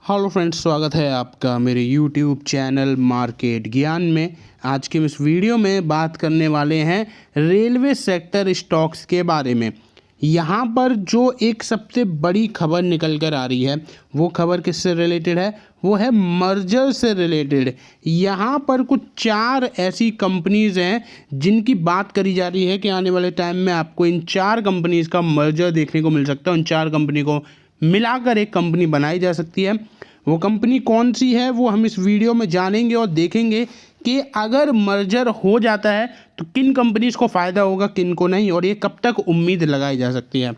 Hello friends, स्वागत है आपका मेरे यूट्यूब चैनल मार्केट ज्ञान में। आज के इस वीडियो में बात करने वाले हैं रेलवे सेक्टर स्टॉक्स के बारे में। यहाँ पर जो एक सबसे बड़ी खबर निकल कर आ रही है वो खबर किससे रिलेटेड है? वो है मर्जर से रिलेटेड। यहाँ पर कुछ 4 ऐसी कंपनीज़ हैं जिनकी बात करी जा रही है कि आने वाले टाइम में आपको इन 4 कंपनीज़ का मर्जर देखने को मिल सकता है। उन 4 कंपनी को मिलाकर एक कंपनी बनाई जा सकती है। वो कंपनी कौन सी है वो हम इस वीडियो में जानेंगे और देखेंगे कि अगर मर्जर हो जाता है तो किन कंपनीज़ को फ़ायदा होगा, किन को नहीं, और ये कब तक उम्मीद लगाई जा सकती है।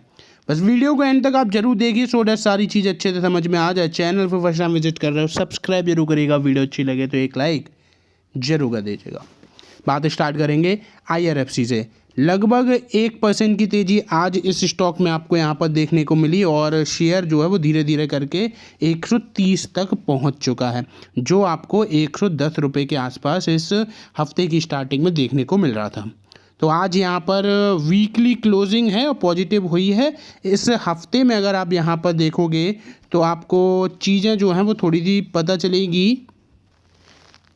बस वीडियो को एंड तक आप जरूर देखिए सो दैट सारी चीज़ अच्छे से समझ में आ जाए। चैनल पर फर्स्ट टाइम विजिट कर रहे हो सब्सक्राइब जरूर करिएगा, वीडियो अच्छी लगे तो एक लाइक जरूर कर दीजिएगा। बात स्टार्ट करेंगे IRFC से। लगभग 1% की तेज़ी आज इस स्टॉक में आपको यहाँ पर देखने को मिली और शेयर जो है वो धीरे धीरे करके 130 तक पहुँच चुका है, जो आपको 110 रुपये के आसपास इस हफ्ते की स्टार्टिंग में देखने को मिल रहा था। तो आज यहाँ पर वीकली क्लोजिंग है और पॉजिटिव हुई है। इस हफ्ते में अगर आप यहाँ पर देखोगे तो आपको चीज़ें जो हैं वो थोड़ी सी पता चलेगी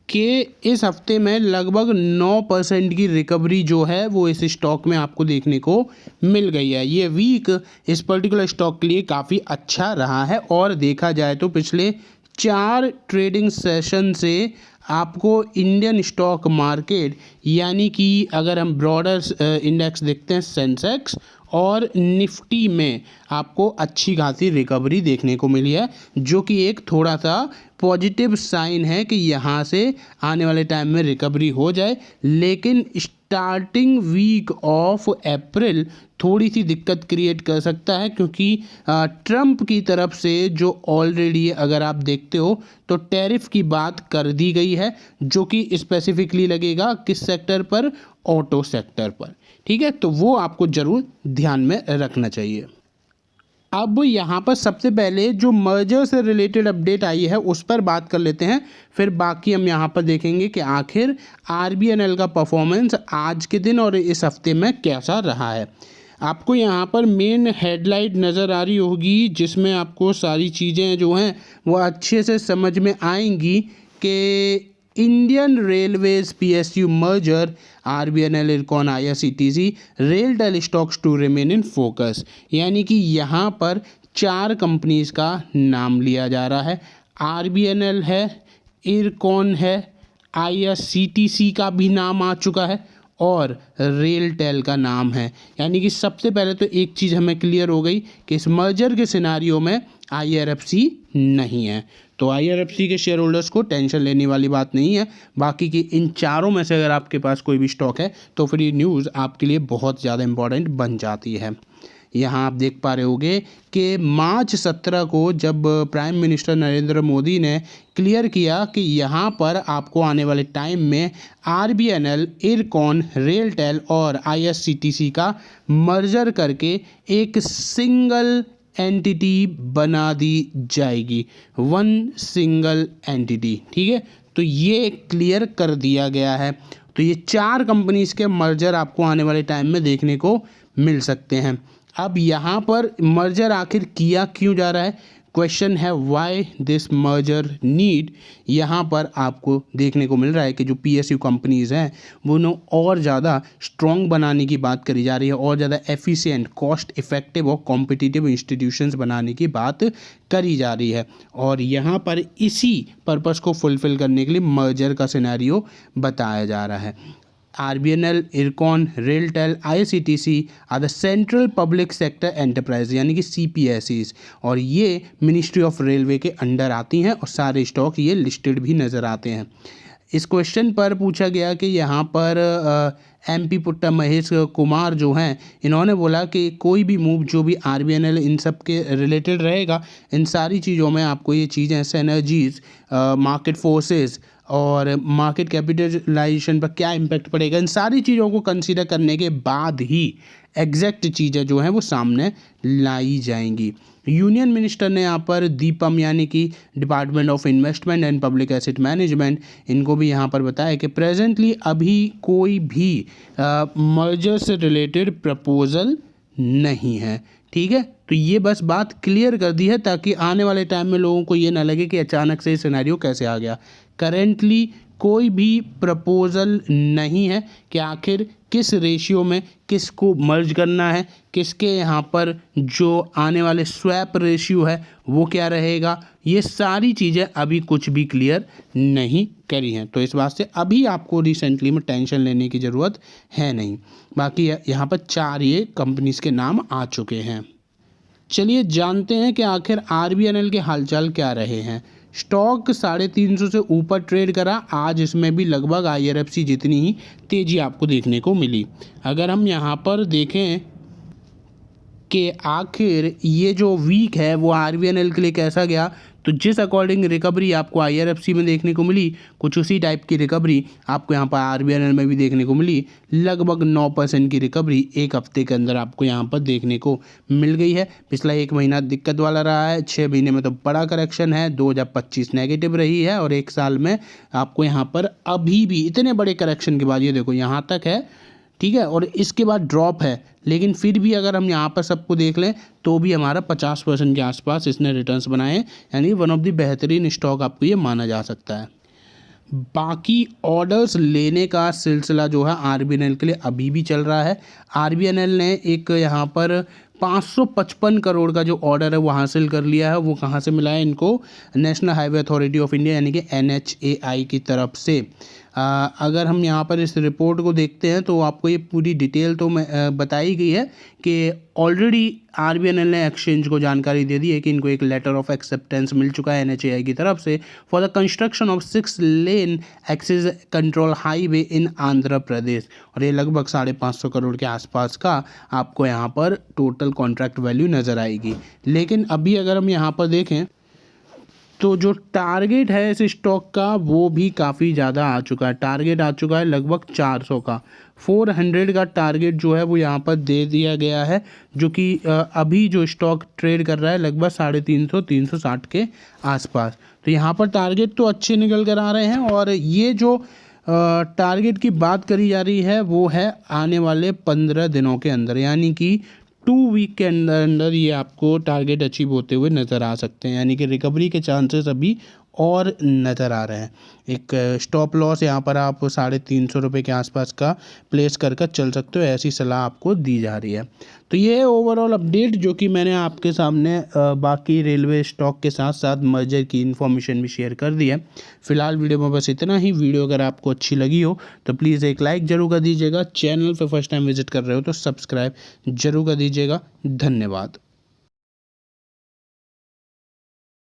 कि इस हफ्ते में लगभग 9% की रिकवरी जो है वो इस स्टॉक में आपको देखने को मिल गई है। ये वीक इस पर्टिकुलर स्टॉक के लिए काफ़ी अच्छा रहा है और देखा जाए तो पिछले 4 ट्रेडिंग सेशन से आपको इंडियन स्टॉक मार्केट यानी कि अगर हम ब्रॉडर इंडेक्स देखते हैं सेंसेक्स और निफ्टी में आपको अच्छी खासी रिकवरी देखने को मिली है, जो कि एक थोड़ा सा पॉजिटिव साइन है कि यहाँ से आने वाले टाइम में रिकवरी हो जाए। लेकिन स्टार्टिंग वीक ऑफ अप्रैल थोड़ी सी दिक्कत क्रिएट कर सकता है, क्योंकि ट्रंप की तरफ से जो ऑलरेडी अगर आप देखते हो तो टैरिफ की बात कर दी गई है, जो कि स्पेसिफिकली लगेगा किस सेक्टर पर? ऑटो सेक्टर पर। ठीक है, तो वो आपको ज़रूर ध्यान में रखना चाहिए। अब यहाँ पर सबसे पहले जो मर्जर से रिलेटेड अपडेट आई है उस पर बात कर लेते हैं, फिर बाकी हम यहाँ पर देखेंगे कि आखिर RBNL का परफॉर्मेंस आज के दिन और इस हफ्ते में कैसा रहा है। आपको यहाँ पर मेन हेडलाइट नज़र आ रही होगी जिसमें आपको सारी चीज़ें जो हैं वो अच्छे से समझ में आएंगी कि Indian railways PSU merger RBNL IRCON IRCTC RailTel stocks to remain in focus. यानी कि यहाँ पर 4 कंपनीज़ का नाम लिया जा रहा है। RBNL है, इरकॉन है, IRCTC का भी नाम आ चुका है और रेलटेल का नाम है। यानी कि सबसे पहले तो एक चीज़ हमें क्लियर हो गई कि इस मर्जर के सिनारियो में IRFC नहीं है, तो IRFC के शेयर होल्डर्स को टेंशन लेने वाली बात नहीं है। बाकी की इन 4 में से अगर आपके पास कोई भी स्टॉक है तो फिर ये न्यूज़ आपके लिए बहुत ज़्यादा इम्पॉर्टेंट बन जाती है। यहाँ आप देख पा रहे होंगे कि मार्च 17 को जब प्राइम मिनिस्टर नरेंद्र मोदी ने क्लियर किया कि यहाँ पर आपको आने वाले टाइम में RBNL, इरकॉन, रेलटेल और IRCTC का मर्जर करके एक सिंगल एंटिटी बना दी जाएगी, 1 सिंगल एंटिटी। ठीक है, तो ये क्लियर कर दिया गया है। तो ये 4 कंपनीज़ के मर्जर आपको आने वाले टाइम में देखने को मिल सकते हैं। अब यहाँ पर मर्जर आखिर किया क्यों जा रहा है? क्वेश्चन है व्हाई दिस मर्जर नीड। यहाँ पर आपको देखने को मिल रहा है कि जो PSU कंपनीज़ हैं वो और ज़्यादा स्ट्रॉन्ग बनाने की बात करी जा रही है, और ज़्यादा एफिशिएंट, कॉस्ट इफ़ेक्टिव और कॉम्पिटिटिव इंस्टीट्यूशंस बनाने की बात करी जा रही है। और यहाँ पर इसी पर्पस को फुलफ़िल करने के लिए मर्जर का सिनेरियो बताया जा रहा है। RBNL, IRCON, RailTel, IRCTC are the central public sector enterprise यानी कि CPSEs, और ये मिनिस्ट्री ऑफ रेलवे के अंडर आती हैं और सारे स्टॉक ये लिस्टेड भी नज़र आते हैं। इस क्वेश्चन पर पूछा गया कि यहाँ पर MP पुट्टा महेश कुमार जो हैं इन्होंने बोला कि कोई भी मूव जो भी RBNL इन सब के रिलेटेड रहेगा, इन सारी चीज़ों में आपको ये चीज़ें सिनर्जीज, मार्केट फोर्सेस और मार्केट कैपिटलाइजेशन पर क्या इम्पैक्ट पड़ेगा, इन सारी चीज़ों को कंसीडर करने के बाद ही एग्जैक्ट चीज़ें जो हैं वो सामने लाई जाएंगी। यूनियन मिनिस्टर ने यहाँ पर दीपम यानी कि department of investment and public asset management, इनको भी यहाँ पर बताया कि प्रेजेंटली अभी कोई भी मर्जर से रिलेटेड प्रपोजल नहीं है। ठीक है, तो ये बस बात क्लियर कर दी है ताकि आने वाले टाइम में लोगों को ये ना लगे कि अचानक से सिनेरियो कैसे आ गया। करेंटली कोई भी प्रपोज़ल नहीं है कि आखिर किस रेशियो में किसको मर्ज करना है, किसके यहाँ पर जो आने वाले स्वैप रेशियो है वो क्या रहेगा। ये सारी चीज़ें अभी कुछ भी क्लियर नहीं करी हैं, तो इस बात से अभी आपको रिसेंटली में टेंशन लेने की ज़रूरत है नहीं। बाकी यहाँ पर 4 ये कंपनीज़ के नाम आ चुके हैं। चलिए जानते हैं कि आखिर RVNL के हालचाल क्या रहे हैं। स्टॉक 350 से ऊपर ट्रेड करा। आज इसमें भी लगभग IRFC जितनी ही तेज़ी आपको देखने को मिली। अगर हम यहाँ पर देखें कि आखिर ये जो वीक है वो RVNL के लिए कैसा गया, तो जिस अकॉर्डिंग रिकवरी आपको IRFC में देखने को मिली, कुछ उसी टाइप की रिकवरी आपको यहाँ पर RVNL में भी देखने को मिली। लगभग 9% की रिकवरी एक हफ्ते के अंदर आपको यहाँ पर देखने को मिल गई है। पिछला 1 महीना दिक्कत वाला रहा है, 6 महीने में तो बड़ा करेक्शन है, 2025 नेगेटिव रही है और 1 साल में आपको यहाँ पर अभी भी इतने बड़े करेक्शन के बाद ये देखो यहाँ तक है, ठीक है, और इसके बाद ड्रॉप है। लेकिन फिर भी अगर हम यहाँ पर सबको देख लें तो भी हमारा 50% के आसपास इसने रिटर्न्स बनाए, यानी वन ऑफ द बेहतरीन स्टॉक आपको ये माना जा सकता है। बाकी ऑर्डर्स लेने का सिलसिला जो है RVNL के लिए अभी भी चल रहा है। RVNL ने एक यहाँ पर 555 करोड़ का जो ऑर्डर है वो हासिल कर लिया है। वो कहाँ से मिला है इनको? National highway authority of India यानी कि NHAI की तरफ से। अगर हम यहाँ पर इस रिपोर्ट को देखते हैं तो आपको ये पूरी डिटेल तो बताई गई है कि ऑलरेडी RVNL ने एक्सचेंज को जानकारी दे दी है कि इनको एक लेटर ऑफ एक्सेप्टेंस मिल चुका है NHAI की तरफ से for the construction of 6 lane access control highway in Andhra Pradesh, और ये लगभग 550 करोड़ के आसपास का आपको यहाँ पर टोटल कॉन्ट्रैक्ट वैल्यू नज़र आएगी। लेकिन अभी अगर हम यहाँ पर देखें तो जो टारगेट है इस स्टॉक का वो भी काफ़ी ज़्यादा आ चुका है। टारगेट आ चुका है लगभग 400 का, 400 का टारगेट जो है वो यहाँ पर दे दिया गया है, जो कि अभी जो स्टॉक ट्रेड कर रहा है लगभग 350-360 के आसपास। तो यहाँ पर टारगेट तो अच्छे निकल कर आ रहे हैं, और ये जो टारगेट की बात करी जा रही है वो है आने वाले 15 दिनों के अंदर, यानी कि 2 वीक के अंदर ये आपको टारगेट अचीव होते हुए नज़र आ सकते हैं, यानी कि रिकवरी के चांसेस अभी और नज़र आ रहे हैं। एक स्टॉप लॉस यहाँ पर आप 350 रुपये के आसपास का प्लेस कर चल सकते हो, ऐसी सलाह आपको दी जा रही है। तो ये है ओवरऑल अपडेट जो कि मैंने आपके सामने बाकी रेलवे स्टॉक के साथ साथ मर्जर की इन्फॉर्मेशन भी शेयर कर दी है। फिलहाल वीडियो में बस इतना ही। वीडियो अगर आपको अच्छी लगी हो तो प्लीज़ एक लाइक ज़रूर कर दीजिएगा। चैनल पर फर्स्ट टाइम विजिट कर रहे हो तो सब्सक्राइब ज़रूर कर दीजिएगा। धन्यवाद।